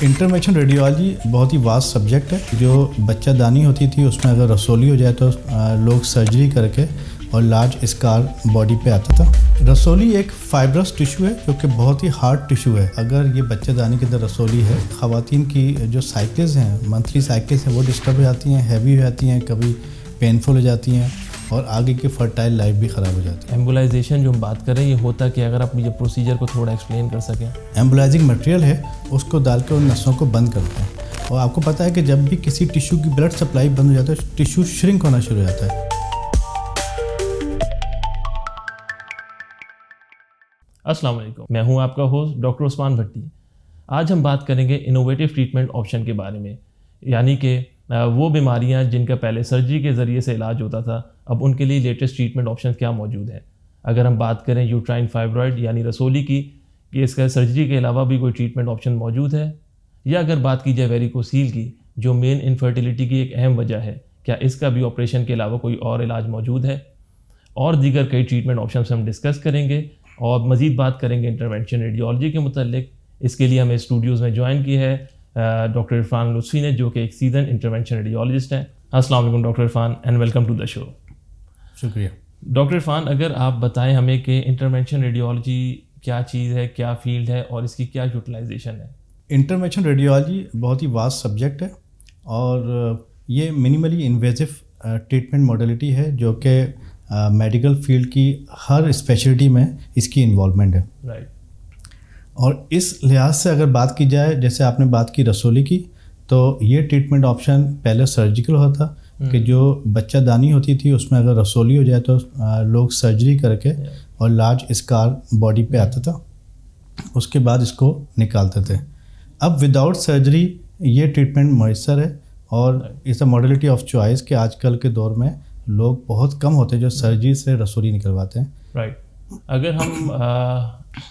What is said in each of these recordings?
Intervention radiology بہت ہی vast subject ہے. جو بچہ دانی ہوتی تھی اس میں اگر رسولی ہو جائے تو لوگ سرجری کر کے اور لارج اسکار باڈی پہ آتا تھا. رسولی ایک فائبرس ٹیشو ہے جو کہ بہت ہی ہارڈ ٹیشو ہے. اگر یہ بچہ دانی کے اندر رسولی ہے، خواتین کی جو سائیکلز ہیں، منتھلی سائیکلز ہیں، وہ ڈسٹرب ہو جاتی ہیں، ہیوی ہو جاتی ہیں، کبھی پینفل ہو جاتی ہیں اور آگے کی فرٹائل لائف بھی خراب ہو جاتی ہے. ایمبولائزیشن جو ہم بات کر رہے ہیں یہ ہوتا کہ اگر آپ مجھے پروسیجر کو تھوڑا ایکسپلین کر سکیں. ایمبولائزنگ مٹیریل ہے، اس کو ڈال کے ان نسوں کو بند کرتے ہیں. اور آپ کو پتہ ہے کہ جب بھی کسی ٹیشو کی بلڈ سپلائی بند ہو جاتا ہے ٹیشو شرنک ہونا شروع ہو جاتا ہے. السلام علیکم، میں ہوں آپ کا ہوسٹ ڈاکٹر عثمان بھٹی. آج ہم بات کریں گے انوویٹیو ٹریٹمنٹ آپشن کے بارے میں، یعنی کہ وہ بیماریاں جن کا پہلے سرجری کے ذریعے سے علاج ہوتا تھا، اب ان کے لیے لیٹسٹ ٹریٹمنٹ آپشن کیا موجود ہیں. اگر ہم بات کریں یوٹرائن فائبرائڈ یعنی رسولی کی، کہ اس کا سرجری کے علاوہ بھی کوئی ٹریٹمنٹ آپشن موجود ہے، یا اگر بات کی جائے ویریکوسیل کی جو مین انفرٹیلیٹی کی ایک اہم وجہ ہے، کیا اس کا بھی آپریشن کے علاوہ کوئی اور علاج موجود ہے، اور دیگر کئی ٹریٹمنٹ آپشنس ہم ڈسکس کریں گے اور مزید بات کریں گے انٹرونشن ریڈیولوجی کے متعلق. اس کے لیے ہمیں اسٹوڈیوز میں جوائن کی ہے ڈاکٹر عرفان لطفی نے، جو کہ ایک سیزن انٹرونشن ریڈیولوجسٹ ہیں. السلام علیکم doctor Irfan and welcome to the show. شکریہ. ڈاکٹر عرفان، اگر آپ بتائیں ہمیں کہ انٹرونشن ریڈیولوجی کیا چیز ہے، کیا فیلڈ ہے اور اس کی کیا یوٹیلائزیشن ہے. انٹرونشن ریڈیولوجی بہت ہی واسٹ سبجیکٹ ہے اور یہ منیملی انویزو ٹریٹمنٹ موڈیلٹی ہے جو کہ میڈیکل فیلڈ کی ہر اسپیشلٹی میں اس کی انوالومنٹ ہے. رائٹ. اور اس لحاظ سے اگر بات کی جائے، جیسے آپ نے بات کی رسولی کی، تو یہ ٹریٹمنٹ آپشن پہلے سرجیکل ہوتا کہ جو بچہ دانی ہوتی تھی اس میں اگر رسولی ہو جائے تو لوگ سرجری کر کے اور لارج اسکار باڈی پہ آتا تھا، اس کے بعد اس کو نکالتے تھے. اب وداؤٹ سرجری یہ ٹریٹمنٹ میسر ہے اور اس ماڈلٹی آف چوائس کہ آج کل کے دور میں لوگ بہت کم ہوتے ہیں جو سرجری سے رسولی نکلواتے ہیں. رائٹ. اگر ہم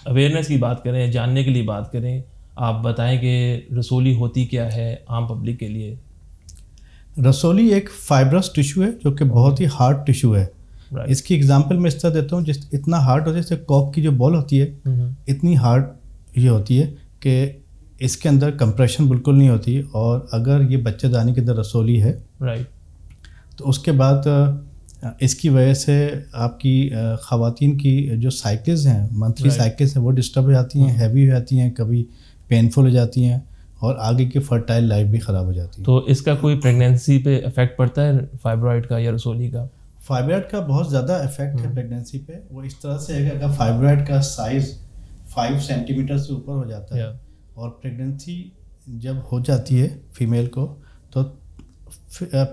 اویئرنیس کی بات کریں، جاننے کے لیے بات کریں، آپ بتائیں کہ رسولی ہوتی کیا ہے عام پبلک کے لیے. رسولی ایک فائبرس ٹیشو ہے جو کہ بہت ہی ہارڈ ٹیشو ہے. اس کی اگزامپل میں اس طرح دیتا ہوں، اتنا ہارڈ ہوتا ہے جیسے کوک کی جو بال ہوتی ہے، اتنی ہارڈ یہ ہوتی ہے کہ اس کے اندر کمپریشن بالکل نہیں ہوتی. اور اگر یہ بچہ دانی کے اندر رسولی ہے تو اس کے بعد اس کی وجہ سے آپ کی خواتین کی جو سائیکلز ہیں، منتھلی سائیکلز ہیں، وہ ڈسٹرب ہو جاتی ہیں، ہیوی ہو جاتی ہیں، کبھی پینفل ہو جاتی ہیں اور آگے کی فرٹائل لائف بھی خراب ہو جاتی ہے. تو اس کا کوئی پریگنینسی پہ افیکٹ پڑتا ہے فائبرائڈ کا یا رسولی کا؟ فائبرائڈ کا بہت زیادہ افیکٹ ہے پریگنینسی پہ. وہ اس طرح سے ہے کہ اگر فائبرائڈ کا سائز 5 سینٹی میٹر سے اوپر ہو جاتا ہے اور پریگنینسی جب ہو جاتی ہے فیمیل کو، تو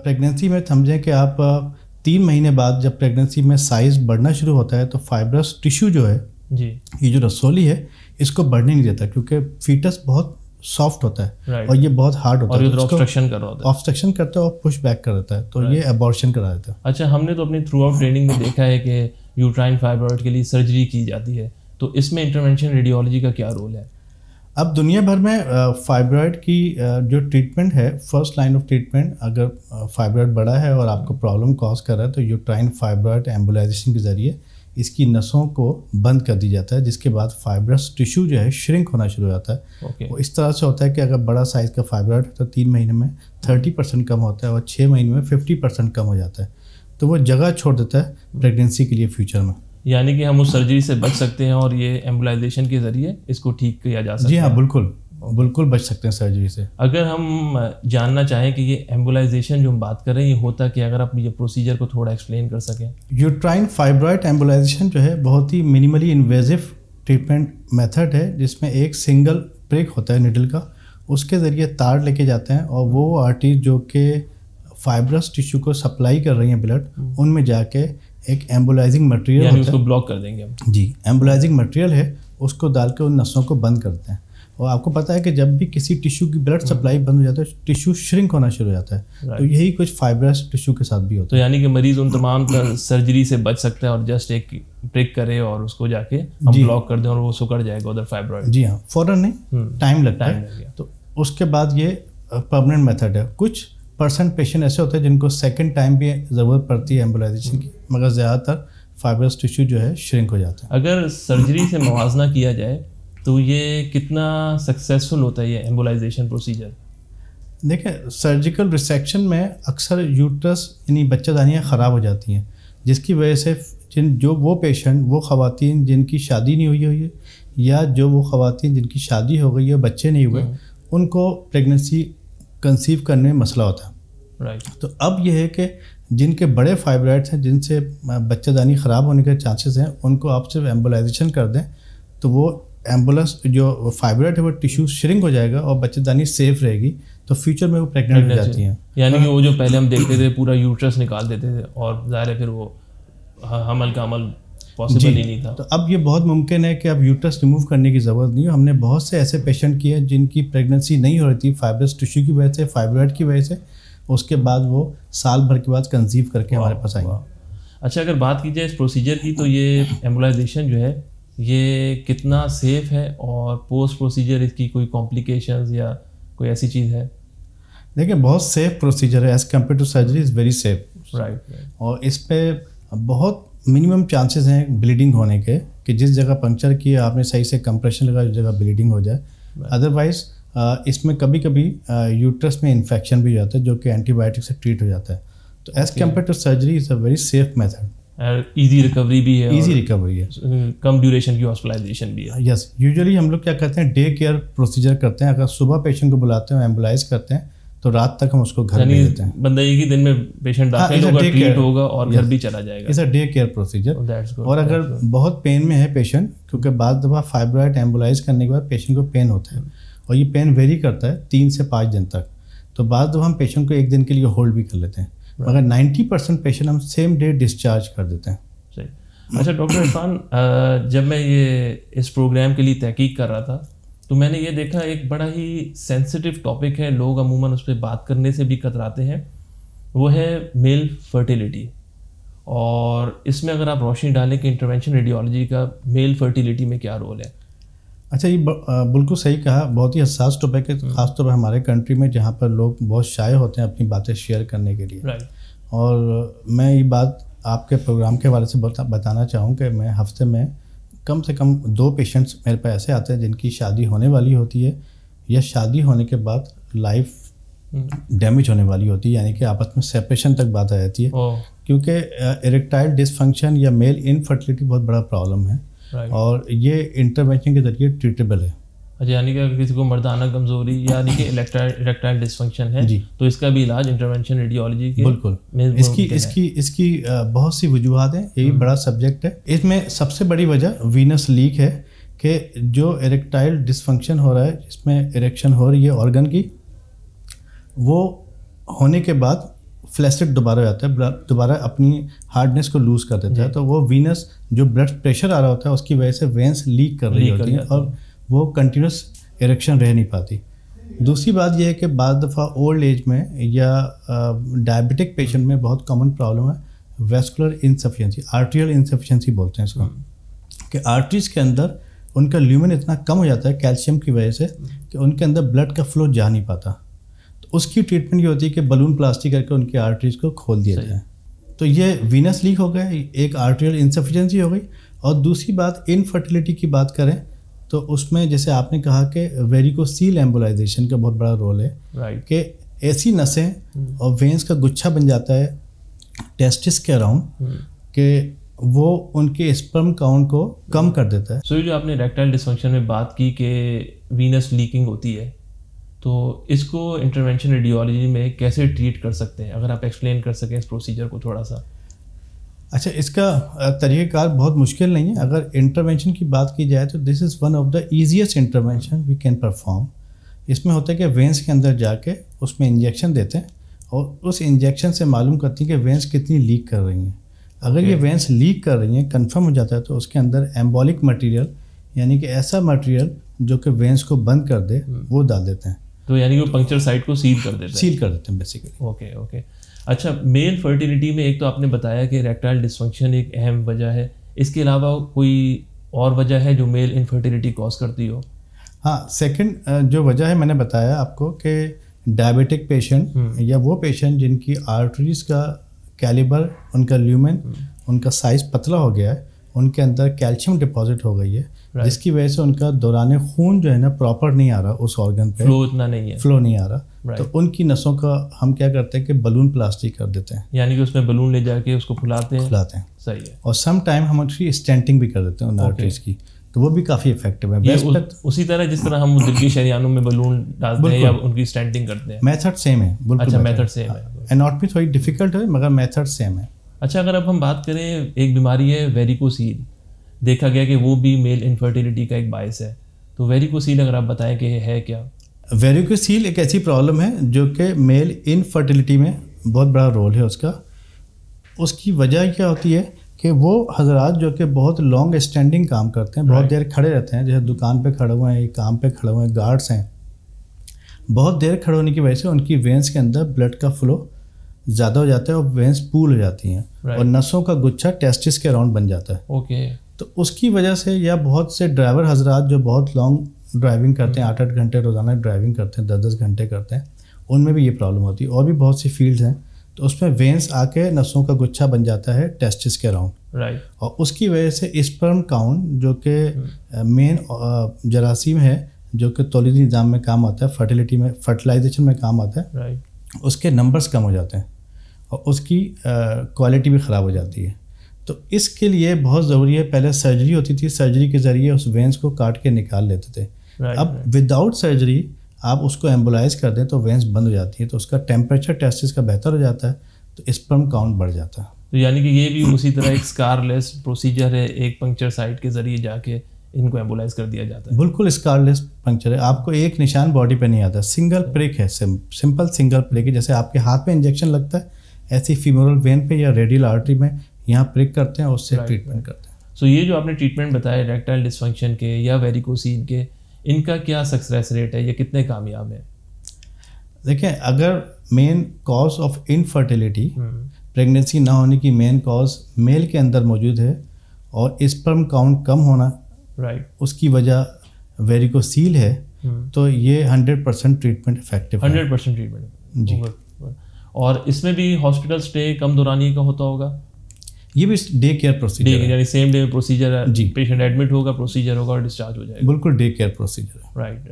پریگنینسی میں سمجھیں کہ آپ 3 مہینے بعد جب پریگنینسی میں سائز بڑھنا شروع ہوتا ہے تو فائبرس ٹیشو جو ہے یہ جو رسولی ہے اس کو بڑھنے نہیں دیتا، کیونکہ فیٹس بہت سافٹ ہوتا ہے اور یہ بہت ہارڈ ہوتا ہے، آبسٹرکشن کرتا ہے اور پش بیک کر دیتا ہے، تو یہ ابارشن کرا دیتا ہے. اچھا، ہم نے تو اپنی تھرو آؤٹ ٹریننگ میں دیکھا ہے کہ یوٹرائن فائبرائڈ کے لیے سرجری کی جاتی ہے، تو اس میں انٹرونشن ریڈیولوجی کا کیا رول ہے؟ اب دنیا بھر میں فائبرائڈ کی جو ٹریٹمنٹ ہے، فرسٹ لائن آف ٹریٹمنٹ، اگر فائبرائڈ بڑا ہے اور آپ کو پرابلم کاز کر رہا ہے تو یوٹرائن فائبرائڈ ایمبولائزیشن کے ذریعے اس کی نسوں کو بند کر دی جاتا ہے، جس کے بعد فائبرس ٹیشو جو ہے شرنک ہونا شروع ہو جاتا ہے. وہ اس طرح سے ہوتا ہے کہ اگر بڑا سائز کا فائبرائڈ ہے تو 3 مہینے میں 30% کم ہوتا ہے اور 6 مہینے میں 50% کم ہو جاتا ہے، تو وہ جگہ چھوڑ دیتا ہے پریگنینسی کے لیے فیوچر میں. یعنی کہ ہم اس سرجری سے بچ سکتے ہیں اور یہ ایمبولائزیشن کے ذریعے اس کو ٹھیک کیا جا سکتا ہے. جی ہاں، بالکل بچ سکتے ہیں سرجری سے. اگر ہم جاننا چاہیں کہ یہ ایمبولائزیشن جو ہم بات کر رہے ہیں یہ ہوتا کہ، اگر آپ یہ پروسیجر کو تھوڑا ایکسپلین کر سکیں. یوٹرائن فائبرائڈ ایمبولائزیشن جو ہے بہت ہی منیملی انویزو ٹریٹمنٹ میتھڈ ہے، جس میں ایک سنگل پریک ہوتا ہے نیڈل کا، اس کے ذریعے تار لے کے جاتے ہیں اور وہ آرٹری جو کہ فائبرس ٹیشو کو سپلائی کر رہی ہیں بلڈ، ان میں جا کے ایک ایمبولائزنگ مٹیریل یعنی اس کو بلاک کر دیں گے ہم. جی، ایمبولائزنگ مٹیریل ہے، اس کو ڈال کے ان نسوں کو بند کرتے ہیں. اور آپ کو پتہ ہے کہ جب بھی کسی ٹیشو کی بلڈ سپلائی بند ہو جاتا ہے ٹیشو شرنک ہونا شروع ہو جاتا ہے، تو یہی کچھ فائبرس ٹیشو کے ساتھ بھی ہوتا ہے. تو یعنی کہ مریض ان تمام سرجری سے بچ سکتا ہے اور جسٹ ایک پریک کرے اور اس کو جا کے ہم بلاک کر دیں اور وہ سکڑ جائے گا ادھر فائبرائڈ. جی ہاں، فوراً نہیں، ٹائم لگتا ہے. تو اس کے بعد یہ پرماننٹ میتھڈ ہے. کچھ % پیشنٹ ایسے ہوتے ہیں جن کو سیکنڈ ٹائم بھی ضرورت پڑتی ہے ایمبولائزیشن کی، مگر زیادہ تر فائبرس ٹیشو جو ہے شرنک ہو جاتا ہے. اگر سرجری سے موازنہ کیا جائے تو یہ کتنا سکسیزفل ہوتا ہے یہ ایمبولائزیشن پروسیجر؟ دیکھیں سرجیکل ریسیکشن میں اکثر یوٹرس یعنی بچہ دانیاں خراب ہو جاتی ہیں، جس کی وجہ سے جو وہ پیشنٹ، وہ خواتین جن کی شادی نہیں ہوئی ہے یا جو وہ خواتین جن کی شادی ہو گئی ہے بچے نہیں ہوئے، ان کو پریگننسی کنسیو کرنے میں مسئلہ ہوتا ہے. تو اب یہ ہے کہ جن کے بڑے فائبرائڈس ہیں، جن سے بچہ دانی خراب ہونے کے چانسز ہیں، ان کو آپ صرف ایمبولائزیشن کر دیں تو وہ ایمبولنس جو فائبرائڈ ہے وہ ٹیشو شرنک ہو جائے گا اور بچہ دانی سیف رہے گی، تو فیوچر میں وہ پریگننٹ ہو جاتی ہیں. یعنی کہ وہ جو پہلے ہم دیکھتے تھے پورا یوٹرس نکال دیتے تھے اور ظاہر ہے پھر وہ حمل کا عمل پاسبل ہی نہیں تھا. تو اب یہ بہت ممکن ہے کہ اب یوٹرس ریموو کرنے کی ضرورت نہیں ہے. ہم نے بہت سے ایسے پیشنٹ کیے جن کی پریگننسی نہیں ہو رہی تھی فائبرس ٹیشو کی وجہ سے، فائبرائڈ کی وجہ سے، اس کے بعد وہ سال بھر کے بعد کنسیو کر کے ہمارے پاس آئیں. اچھا اگر بات کی جائے اس پروسیجر کی تو یہ ایمبولائزیشن جو ہے یہ کتنا سیف ہے اور پوسٹ پروسیجر اس کی کوئی کمپلیکیشنز یا کوئی ایسی چیز ہے؟ دیکھیں بہت سیف پروسیجر ہے as compare to surgery, is very safe. اور اس پہ بہت منیمم چانسز ہیں بلیڈنگ ہونے کے، کہ جس جگہ پنکچر کیا آپ نے صحیح سے کمپریشن لگا اس جگہ بلیڈنگ ہو جائے. ادروائز اس میں کبھی کبھی یوٹرس میں انفیکشن بھی ہو جاتا ہے جو کہ اینٹی بایوٹک سے ٹریٹ ہو جاتا ہے. تو as compare to surgery is a very safe method. Easy recovery بھی ہے، ایزی ریکوری ہے، کم ڈیوریشن کی ہاسپٹلائزیشن بھی ہے. یس یوزلی ہم لوگ کیا کرتے ہیں ڈے کیئر پروسیجر کرتے ہیں. اگر صبح پیشنٹ کو بلاتے ہیں ایمبولائز کرتے ہیں تو رات تک ہم اس کو گھر بھیج دیتے ہیں. بندہ ایک ہی دن میں پیشنٹ داخل ہوگا، ٹریٹ ہوگا اور گھر بھی چلا جائے گا. It's a day care procedure. اور اگر بہت پین میں ہے پیشنٹ، کیونکہ بعض دفعہ فائبرائڈ ایمبولائز کرنے کے بعد پیشنٹ کو پین ہوتا ہے اور یہ پین ویری کرتا ہے 3 سے 5 دن تک، تو بعض دفعہ ہم پیشنٹ کو 1 دن کے لیے ہولڈ بھی کر لیتے ہیں، مگر 90% پیشنٹ ہم سیم ڈے ڈسچارج کر دیتے ہیں. اچھا ڈاکٹر عرفان، جب میں یہ اس پروگرام کے لیے تحقیق کر رہا تھا تو میں نے یہ دیکھا ایک بڑا ہی سینسٹیو ٹاپک ہے، لوگ عموماً اس پہ بات کرنے سے بھی کتراتے ہیں، وہ ہے میل فرٹیلیٹی. اور اس میں اگر آپ روشنی ڈالیں کہ انٹرونشن ریڈیولوجی کا میل فرٹیلیٹی میں کیا رول ہے؟ اچھا یہ بالکل صحیح کہا، بہت ہی حساس ٹاپک ہے، خاص طور پر ہمارے کنٹری میں جہاں پر لوگ بہت شائع ہوتے ہیں اپنی باتیں شیئر کرنے کے لیے. اور میں یہ بات آپ کے پروگرام کے حوالے سے بتانا چاہوں کہ میں ہفتے میں کم سے کم 2 پیشنٹس میرے پاس ایسے آتے ہیں جن کی شادی ہونے والی ہوتی ہے یا شادی ہونے کے بعد لائف ڈیمیج ہونے والی ہوتی ہے، یعنی کہ آپس میں سیپریشن تک بات آ جاتی ہے، کیونکہ اریکٹائل ڈسفنکشن یا میل انفرٹیلیٹی بہت بڑا پرابلم ہے اور یہ انٹرونشن کے ذریعے ٹریٹیبل ہے. یعنی کہ اگر کسی کو مردانہ کمزوری یعنی کہ اریکٹائل ڈسفنکشن ہے تو اس کا بھی علاج انٹرونشن ریڈیولوجی کے بالکل اس کی بہت سی وجوہات ہیں، یہی بڑا سبجیکٹ ہے. اس میں سب سے بڑی وجہ وینس لیک ہے کہ جو اریکٹائل ڈسفنکشن ہو رہا ہے، جس میں اریکشن ہو رہی ہے آرگن کی، وہ ہونے کے بعد فلیسٹ دوبارہ ہو جاتا ہے، دوبارہ اپنی ہارڈنیس کو لوز کر دیتا ہے. تو وہ وینس جو بلڈ پریشر آ رہا ہوتا ہے اس کی وجہ سے وینس لیک کر رہی ہوتی ہے اور وہ کنٹینیوس اریکشن رہ نہیں پاتی. دوسری بات یہ ہے کہ بعض دفعہ اولڈ ایج میں یا ڈائبٹک پیشنٹ میں بہت کامن پرابلم ہے ویسکولر انسفیشنسی، آرٹریل انسفیشنسی بولتے ہیں اس کو، کہ آرٹریز کے اندر ان کا لیومن اتنا کم ہو جاتا ہے کیلشیم کی وجہ سے کہ ان کے اندر بلڈ کا فلو جا نہیں پاتا. تو اس کی ٹریٹمنٹ یہ ہوتی ہے کہ بلون پلاسٹی کر کے ان کی آرٹریز کو کھول دیا جائے. تو یہ وینس لیک ہو گیا، ایک آرٹریل انسفیشنسی ہو گئی. اور دوسری بات انفرٹیلیٹی کی بات کریں تو اس میں جیسے آپ نے کہا کہ ویریکوسیل ایمبولائزیشن کا بہت بڑا رول ہے کہ ایسی نسیں اور وینس کا گچھا بن جاتا ہے ٹیسٹس کے اراؤنڈ کہ وہ ان کے اسپرم کاؤنٹ کو کم کر دیتا ہے. سو جو آپ نے اریکٹائل ڈسفنکشن میں بات کی کہ وینس لیکنگ ہوتی ہے، تو اس کو انٹرونشن ریڈیولوجی میں کیسے ٹریٹ کر سکتے ہیں؟ اگر آپ ایکسپلین کر سکیں اس پروسیجر کو تھوڑا سا. اچھا اس کا طریقہ کار بہت مشکل نہیں ہے. اگر انٹرونشن کی بات کی جائے تو this is one of the easiest intervention we can perform. اس میں ہوتا ہے کہ وینس کے اندر جا کے اس میں انجیکشن دیتے ہیں اور اس انجیکشن سے معلوم کرتی ہیں کہ وینس کتنی لیک کر رہی ہیں. اگر یہ وینس لیک کر رہی ہیں کنفرم ہو جاتا ہے تو اس کے اندر ایمبولک مٹیریل یعنی کہ ایسا مٹیریل جو کہ وینس کو بند کر دے وہ ڈال دیتے ہیں. تو یعنی کہ پنکچر سائٹ کو سیل کر دیتے ہیں بیسیکلی. اوکے. اچھا میل فرٹیلیٹی میں ایک تو آپ نے بتایا کہ اریکٹائل ڈسفنکشن ایک اہم وجہ ہے، اس کے علاوہ کوئی اور وجہ ہے جو میل انفرٹیلیٹی کاز کرتی ہو؟ ہاں سیکنڈ جو وجہ ہے میں نے بتایا آپ کو کہ ڈائبٹک پیشنٹ یا وہ پیشنٹ جن کی آرٹریز کا کیلیبر، ان کا لیومن، ان کا سائز پتلا ہو گیا ہے ان کے اندر کیلشیم ڈپازٹ ہو گئی ہے, جس کی وجہ سے ان کا دوران خون جو ہے نا پراپر نہیں آ رہا, اس آرگن پہ فلو اتنا نہیں ہے, فلو نہیں آ رہا, تو ان کی نسوں کا ہم کیا کرتے ہیں کہ بلون پلاسٹی کر دیتے ہیں, یعنی کہ اس میں بلون لے جا کے اس کو پھلاتے ہیں. صحیح ہے. اور سم ٹائم ہم اس کی اسٹینٹنگ بھی کر دیتے ہیں ان آرٹریز کی, تو وہ بھی کافی افیکٹو ہے. اسی طرح جس طرح ہم دل کی شریانوں میں بلون ڈالتے ہیں یا ان کی اسٹینٹنگ کرتے ہیں, میتھڈ سیم ہے. بالکل. اچھا, میتھڈ سیم ہے. اناٹمی تھوڑی ڈیفیکلٹ ہے مگر میتھڈ سیم ہے. اچھا, اگر اب ہم بات کریں, ایک بیماری ہے ویریکوسیل, دیکھا گیا کہ وہ بھی میل انفرٹیلیٹی کا ایک باعث ہے, تو ویریکوسیل اگر آپ بتائیں کہ ہے کیا؟ ویریکوسیل ایک ایسی پرابلم ہے جو کہ میل انفرٹیلیٹی میں بہت بڑا رول ہے اس کا. اس کی وجہ کیا ہوتی ہے کہ وہ حضرات جو کہ بہت لانگ اسٹینڈنگ کام کرتے ہیں, بہت دیر کھڑے رہتے ہیں, جیسے دکان پہ کھڑے ہوئے ہیں, کام پہ کھڑے ہوئے ہیں, گارڈس ہیں, بہت دیر کھڑے ہونے کی وجہ سے ان کی وینس کے اندر بلڈ کا فلو زیادہ ہو جاتا ہے اور وینس پول ہو جاتی ہیں, اور نسوں کا گچھا ٹیسٹس کے اراؤنڈ بن جاتا ہے. اوکے. تو اس کی وجہ سے, یا بہت سے ڈرائیور حضرات جو بہت لانگ ڈرائیونگ کرتے ہیں, 8-8 گھنٹے روزانہ ڈرائیونگ کرتے ہیں, 10-10 گھنٹے کرتے ہیں, ان میں بھی یہ پرابلم ہوتی ہے. اور بھی بہت سی فیلڈز ہیں, تو اس میں وینس آ کے نسوں کا گچھا بن جاتا ہے ٹیسٹس کے اراؤنڈ, اور اس کی وجہ سے اسپرم کاؤنٹ جو کہ مین جراثیم ہے جو کہ تولیدی نظام میں کام آتا ہے, فرٹیلیٹی میں, فرٹیلائزیشن میں کام آتا ہے, اس کے نمبرز کم ہو جاتے ہیں اور اس کی کوالٹی بھی خراب ہو جاتی ہے. تو اس کے لیے بہت ضروری ہے, پہلے سرجری ہوتی تھی, سرجری کے ذریعے اس وینس کو کاٹ کے نکال لیتے تھے. اب وداؤٹ سرجری آپ اس کو ایمبولائز کر دیں تو وینس بند ہو جاتی ہے, تو اس کا ٹیمپریچر ٹیسٹس کا بہتر ہو جاتا ہے, تو اسپرم کاؤنٹ بڑھ جاتا ہے. تو یعنی کہ یہ بھی اسی طرح ایک اسکار لیس پروسیجر ہے, ایک پنکچر سائٹ کے ذریعے جا کے ان کو ایمبولائز کر دیا جاتا ہے. بالکل اسکار لیس پنکچر ہے, آپ کو ایک نشان باڈی پہ نہیں آتا, سنگل پریک ہے, سمپل سنگل پریک ہے, جیسے آپ کے ہاتھ میں انجیکشن لگتا ہے ایسی فیمورل وین پہ یا ریڈیل آرٹری میں یہاں پریک کرتے ہیں اور اس سے ٹریٹمنٹ کرتے ہیں. سو یہ جو آپ نے ٹریٹمنٹ بتایا ریکٹائل ڈسفنکشن کے یا ویریکوسیل کے, ان کا کیا سکسیس ریٹ ہے, یہ کتنے کامیاب ہیں؟ دیکھیں, اگر main cause of infertility pregnancy نہ ہونے کی مین کاز میل کے اندر موجود ہے اور اسپرم کاؤنٹ کم ہونا اس کی وجہ ویریکوسیل ہے, تو یہ 100% ٹریٹمنٹ افیکٹو ہے. 100% ٹریٹمنٹ جی. اور اس میں بھی ہاسپٹل اسٹے کم دورانی کا ہوتا ہوگا؟ یہ بھی ڈے کیئر پروسیجر ہے, یعنی سیم ڈے پروسیجر ہے. جی, پیشنٹ ایڈمٹ ہوگا, پروسیجر ہوگا اور ڈسچارج ہو جائے گا. بالکل ڈے کیئر پروسیجر ہے. رائٹ.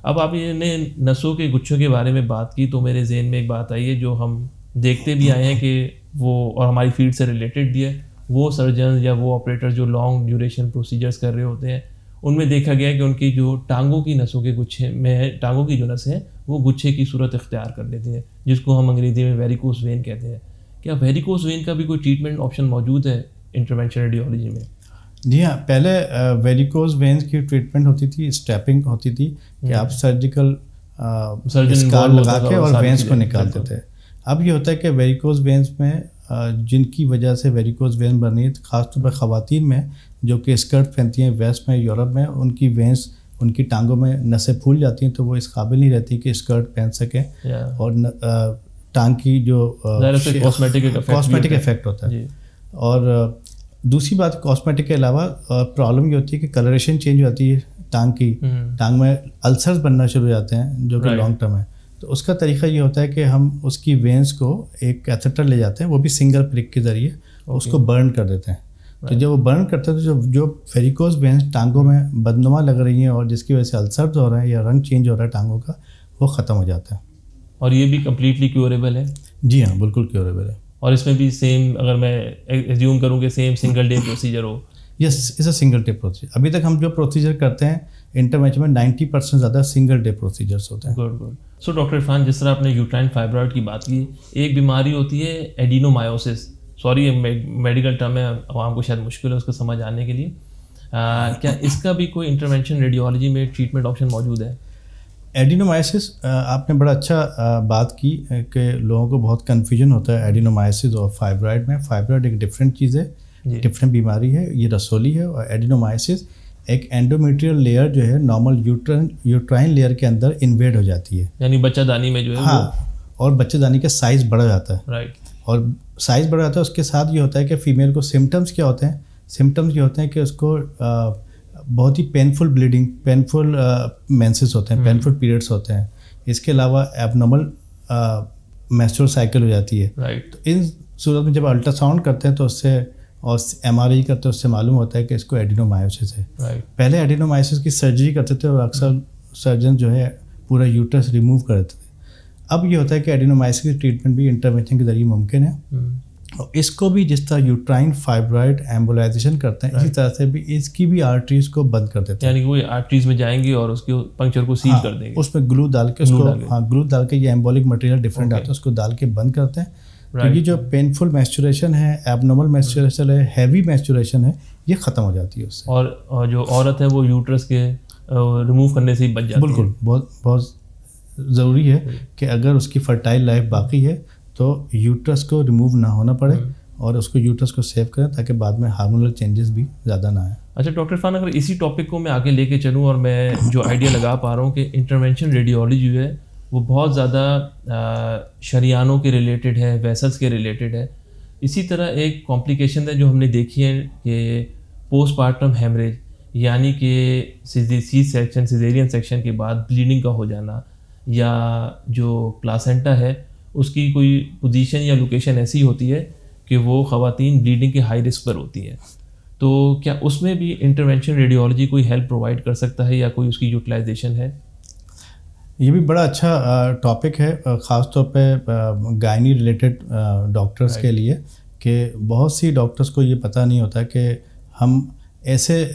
اب آپ نے نسوں کے گچھوں کے بارے میں بات کی, تو میرے ذہن میں ایک بات آئی ہے جو ہم دیکھتے بھی آئے ہیں کہ وہ, اور ہماری فیلڈ سے ریلیٹڈ بھی ہے, وہ سرجن یا وہ آپریٹر جو لانگ ڈیوریشن پروسیجرز کر رہے ہوتے ہیں, ان میں دیکھا گیا کہ ان کی جو ٹانگوں کی نسوں کے گچھے میں, ٹانگوں کی جو نسیں ہیں وہ گچھے کی صورت اختیار کر لیتی ہیں, جس کو ہم انگریزی میں ویریکوس وین کہتے ہیں. کیا ویریکوس وین کا بھی کوئی ٹریٹمنٹ آپشن موجود ہے انٹرونشن ریڈیولوجی میں؟ جی ہاں, پہلے ویریکوز وینس کی ٹریٹمنٹ ہوتی تھی, اسٹیپنگ ہوتی تھی کہ آپ سرجیکل اسکار لگا کے اور وینس کو نکالتے تھے. اب یہ ہوتا ہے کہ ویریکوز وینس میں جن کی وجہ سے ویریکوز وین بن رہی ہے, خاص طور پر خواتین میں جو کہ اسکرٹ پہنتی ہیں ویسٹ میں, یورپ میں, ان کی وینس, ان کی ٹانگوں میں نسیں پھول جاتی ہیں, تو وہ اس قابل نہیں رہتی کہ اسکرٹ پہن سکیں, اور ٹانگ کی جو کاسمیٹک افیکٹ ہوتا ہے. اور دوسری بات, کاسمیٹک کے علاوہ پرابلم یہ ہوتی ہے کہ کلریشن چینج ہو جاتی ہے ٹانگ کی, ٹانگ میں السرز بننا شروع ہو جاتے ہیں جو کہ لانگ ٹرم ہے. تو اس کا طریقہ یہ ہوتا ہے کہ ہم اس کی وینس کو ایک کیتھیٹر لے جاتے ہیں, وہ بھی سنگل پرک کے ذریعے اس کو برن کر دیتے ہیں. تو جب وہ برن کرتے ہیں تو جو ویریکوز وینس ٹانگوں میں بدنما لگ رہی ہیں اور جس کی وجہ سے السرز ہو رہے ہیں یا رنگ چینج ہو رہا ہے ٹانگوں کا, وہ ختم ہو جاتا ہے. اور یہ بھی کمپلیٹلی کیوریبل ہے؟ جی ہاں, بالکل کیوریبل ہے. اور اس میں بھی سیم, اگر میں ایزیوم کروں کہ سیم سنگل ڈے پروسیجر ہو؟ Yes, is a single day procedure. ابھی تک ہم جو پروسیجر کرتے ہیں انٹرونشن میں 90% زیادہ سنگل ڈے پروسیجرس ہوتے ہیں. Good good. سو ڈاکٹر عرفان, جس طرح آپ نے یوٹرائن فائبرائڈ کی بات کی, ایک بیماری ہوتی ہے ایڈینومایوسس, سوری میڈیکل ٹرم ہے, عوام کو شاید مشکل ہے اس کو سمجھ آنے کے لیے. کیا اس کا بھی کوئی انٹرونشن ریڈیولوجی میں ٹریٹمنٹ آپشن موجود ہے؟ ایڈینومائسس, آپ نے بڑا اچھا بات کی کہ لوگوں کو بہت کنفیوژن ہوتا ہے ایڈینومائسس اور فائبرائڈ میں. فائبرائڈ ایک ڈفرینٹ چیز ہے, ڈفرینٹ بیماری ہے, یہ رسولی ہے. اور ایڈینومائسس ایک اینڈومیٹریل لیئر جو ہے نارمل یوٹرائن لیئر کے اندر انویڈ ہو جاتی ہے, یعنی بچہ دانی میں جو ہے. ہاں, اور بچہ دانی کا سائز بڑھ جاتا ہے. رائٹ. اور سائز بڑھ جاتا ہے, اس کے ساتھ یہ ہوتا ہے کہ فیمیل کو سمٹمس کیا ہوتے ہیں, سمٹمس یہ ہوتے ہیں کہ اس کو بہت ہی پینفل بلیڈنگ, پینفل مینسز ہوتے ہیں, پینفل پیریڈس ہوتے ہیں. اس کے علاوہ ایب نارمل میسٹرل سائیکل ہو جاتی ہے. رائٹ. تو ان صورت میں جب الٹرا ساؤنڈ کرتے ہیں تو اس سے اور MRI کرتے ہیں، اس سے معلوم ہوتا ہے کہ اس کو ایڈینومائسس ہے. پہلے ایڈینومائسس کی سرجری کرتے تھے اور اکثر سرجن جو ہے پورا یوٹرس ریموو کرتے تھے. اب یہ ہوتا ہے کہ ایڈینومائسس کی ٹریٹمنٹ بھی انٹرونشن کے ذریعے ممکن ہے. اور اس کو بھی جس طرح یوٹرائن فائبرائڈ ایمبولائزیشن کرتے ہیں، اسی طرح سے بھی اس کی بھی آرٹریز کو بند کر دیتے ہیں. یعنی وہ آرٹریز میں جائیں گے اور اس کے پنکچر کو سیل کر دیں گے، اس میں گلو ڈال کے، اس کو گلو ڈال کے، یہ ایمبولک مٹیریل ڈفرینٹ آتا ہے، اس کو ڈال کے بند کرتے ہیں. کیونکہ جو پینفل میسچوریشن ہے، ایب نارمل میسچوریشن ہے، ہیوی میسچوریشن ہے، یہ ختم ہو جاتی ہے اس سے. اور جو عورت ہے وہ یوٹرس کے ریموو کرنے سے ہی بچ جاتی ہے. بالکل، بہت ضروری ہے کہ اگر اس کی فرٹائل لائف باقی ہے تو یوٹرس کو ریموو نہ ہونا پڑے اور اس کو یوٹرس کو سیو کریں تاکہ بعد میں ہارمونل چینجز بھی زیادہ نہ آئیں. اچھا ڈاکٹر عرفان، اگر اسی ٹاپک کو میں آگے لے کے چلوں اور میں جو آئیڈیا لگا پا رہا ہوں کہ انٹرونشن ریڈیولوجی جو ہے وہ بہت زیادہ شریانوں کے ریلیٹڈ ہے، ویسلس کے ریلیٹڈ ہے. اسی طرح ایک کمپلیکیشن ہے جو ہم نے دیکھی ہے کہ پوسٹ پارٹم ہیمریج، یعنی کہ سیزیرین سیکشن کے بعد بلیڈنگ کا ہو جانا، یا جو پلاسنٹا ہے اس کی کوئی پوزیشن یا لوکیشن ایسی ہوتی ہے کہ وہ خواتین بلیڈنگ کے ہائی رسک پر ہوتی ہیں. تو کیا اس میں بھی انٹرونشن ریڈیولوجی کوئی ہیلپ پرووائڈ کر سکتا ہے یا کوئی اس کی یوٹیلائزیشن ہے؟ یہ بھی بڑا اچھا ٹاپک ہے، خاص طور پہ گائنی ریلیٹڈ ڈاکٹرز کے لیے، کہ بہت سی ڈاکٹرز کو یہ پتہ نہیں ہوتا کہ ہم ایسے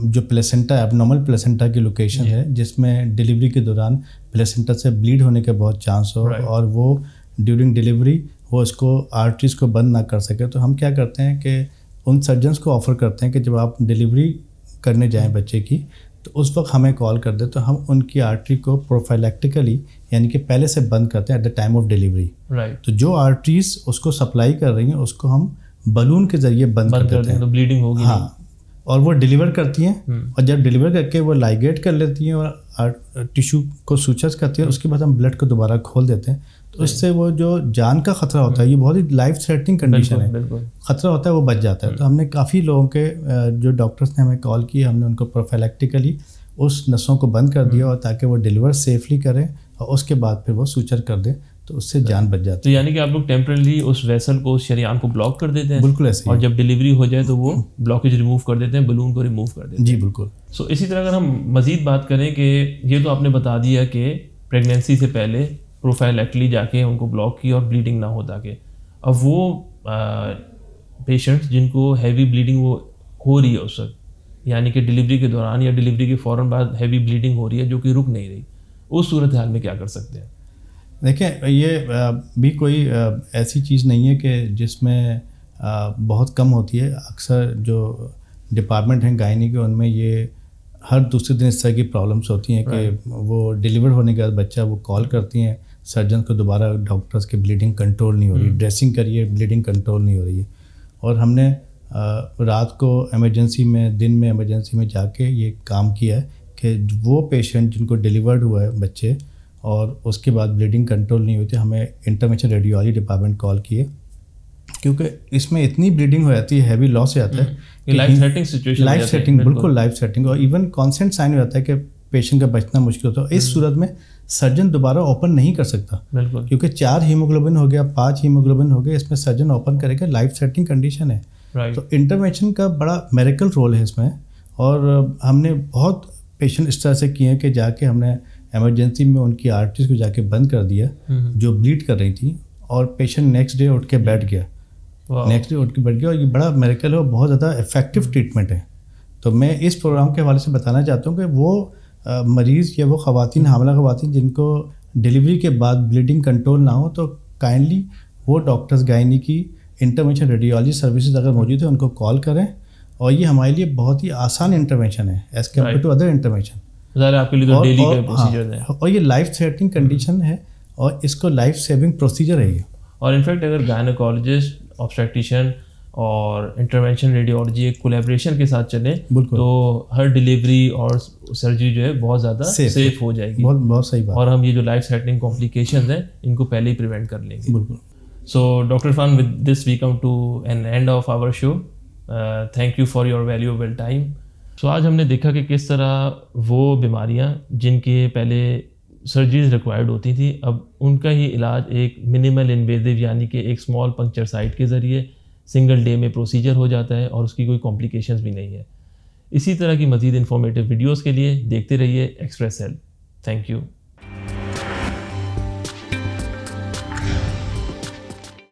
جو پلیسنٹا ایب نارمل پلیسنٹا کی لوکیشن ہے جس میں ڈیلیوری کے دوران پلیسنٹا سے بلیڈ ہونے کے بہت چانس ہو اور وہ ڈیورنگ ڈیلیوری وہ اس کو آرٹریز کو بند نہ کر سکے. تو ہم کیا کرتے ہیں کہ ان سرجنس کو آفر کرتے ہیں کہ جب آپ ڈیلیوری کرنے جائیں بچے کی تو اس وقت ہمیں کال کر دیں تو ہم ان کی آرٹری کو پروفائلیکٹیکلی یعنی کہ پہلے سے بند کرتے ہیں at the time of delivery. تو جو آرٹریز اس کو سپلائی کر رہی ہیں اس کو ہم بلون کے ذریعے بند کر دیتے ہیں، تو بلیڈنگ ہوگی. ہاں، اور وہ ڈیلیور کرتی ہیں اور جب ڈیلیور کر کے وہ لائگیٹ کر لیتی ہیں اور ٹیشو کو سوچرز کرتی ہیں، اس کے بعد ہم بلڈ کو دوبارہ کھول دیتے ہیں. تو اس سے وہ جو جان کا خطرہ ہوتا ہے، یہ بہت ہی لائف تھریٹنگ کنڈیشن ہے، خطرہ ہوتا ہے وہ بچ جاتا ہے. تو ہم نے کافی لوگوں کے جو ڈاکٹرس نے ہمیں کال کی، ہم نے ان کو پروفائلیکٹیکلی اس نسوں کو بند کر دیا اور تاکہ وہ ڈیلیور سیفلی کریں اور اس کے بعد پھر وہ سوچر کر دیں تو اس سے جان بچ جاتی ہے. تو یعنی کہ آپ لوگ ٹیمپرلی اس ویسل کو، اس شریان کو بلاک کر دیتے ہیں؟ بالکل ایسے، اور جب ڈیلیوری ہو جائے تو وہ بلاکیج ریموو کر دیتے ہیں، بلون کو ریموو کر دیتے ہیں. جی بالکل. سو اسی طرح اگر ہم مزید بات کریں کہ یہ تو آپ نے بتا دیا کہ پریگنینسی سے پہلے پروفائلیکٹلی جا کے ان کو بلاک کی اور بلیڈنگ نہ ہو تاکہ. اب وہ پیشنٹس جن کو ہیوی بلیڈنگ وہ ہو رہی ہے اس وقت، یعنی کہ ڈیلیوری کے دوران یا ڈیلیوری کے فوراً بعد ہیوی بلیڈنگ ہو رہی ہے جو کہ رک نہیں رہی، اس صورتحال میں کیا کر سکتے ہیں؟ دیکھیں، یہ بھی کوئی ایسی چیز نہیں ہے کہ جس میں بہت کم ہوتی ہے. اکثر جو ڈپارٹمنٹ ہیں گائنی کے ان میں یہ ہر دوسرے دن اس طرح کی پرابلمس ہوتی ہیں کہ وہ ڈیلیور ہونے کے بعد بچہ وہ کال کرتی ہیں سرجن کو دوبارہ، ڈاکٹرس کی بلیڈنگ کنٹرول نہیں ہو رہی، ڈریسنگ کریے بلیڈنگ کنٹرول نہیں ہو رہی ہے. اور ہم نے رات کو ایمرجنسی میں، دن میں ایمرجنسی میں جا کے یہ کام کیا ہے کہ وہ پیشنٹ جن کو ڈیلیورڈ ہوا ہے بچے اور اس کے بعد بلیڈنگ کنٹرول نہیں ہوئی تھی، ہمیں انٹرونشن ریڈیولوجی ڈپارٹمنٹ کال کیے، کیونکہ اس میں اتنی بلیڈنگ ہو جاتی ہے، ہیوی لاس ہو جاتا ہے، life threatening situation, life threatening, بالکل لائف تھریٹنگ، اور ایون کانسنٹ سائن ہو جاتا ہے کہ پیشنٹ کا بچنا مشکل ہوتا ہے. اس صورت میں سرجن دوبارہ اوپن نہیں کر سکتا، بالکل، کیونکہ 4 ہیموگلوبن ہو گیا، 5 ہیموگلوبن ہو گیا، اس میں سرجن اوپن کرے گا، لائف تھریٹنگ کنڈیشن ہے. تو انٹرونشن کا بڑا میریکل رول ہے اس میں. اور ہم نے بہت پیشنٹ اس طرح سے کیے ہیں کہ جا کے ہم نے ایمرجنسی میں ان کی آرٹریز کو جا کے بند کر دیا جو بلیڈ کر رہی تھیں، اور پیشنٹ نیکسٹ ڈے اٹھ کے بیٹھ گیا، اور یہ بڑا میریکل ہے اور بہت زیادہ افیکٹو ٹریٹمنٹ ہے. تو میں اس پروگرام کے حوالے سے بتانا چاہتا ہوں کہ وہ مریض یا وہ خواتین، حاملہ خواتین جن کو ڈیلیوری کے بعد بلیڈنگ کنٹرول نہ ہو، تو کائنڈلی وہ ڈاکٹرز گائنی کی انٹرونشن ریڈیولوجی سروسز اگر موجود ہیں ان کو کال کریں. اور یہ ہمارے لیے بہت ہی آسان انٹرونشن ہے as compare to other intervention. اور یہ لائف تھریٹنگ کنڈیشن ہے اور اس کو لائف سیونگ پروسیجر ہے یہ. اور انفیکٹ اگر گائنیکالوجسٹ، آبسٹریٹیشین اور انٹرونشن ریڈیولوجی ایک کولیبریشن کے ساتھ چلیں تو ہر ڈیلیوری اور سرجری جو ہے بہت زیادہ سیف ہو جائے گی. بہت صحیح بات. اور ہم یہ جو لائف تھریٹنگ کمپلیکیشنز ہیں ان کو پہلے ہی پریونٹ کر لیں گے. بالکل. So Dr. Irfan, with this we come to an end of our show. Thank you for your valuable time. So آج ہم نے دیکھا کہ کس طرح وہ بیماریاں جن کے پہلے سرجریز ریکوائرڈ ہوتی تھیں، اب ان کا ہی علاج ایک منیمل انویزو یعنی کہ ایک اسمال پنکچر سائٹ کے ذریعے سنگل ڈے میں پروسیجر ہو جاتا ہے اور اس کی کوئی کمپلیکیشنز بھی نہیں ہے. اسی طرح کی مزید انفارمیٹیو ویڈیوز کے لیے دیکھتے رہیے ایکسپریس ہیلتھ. Thank you.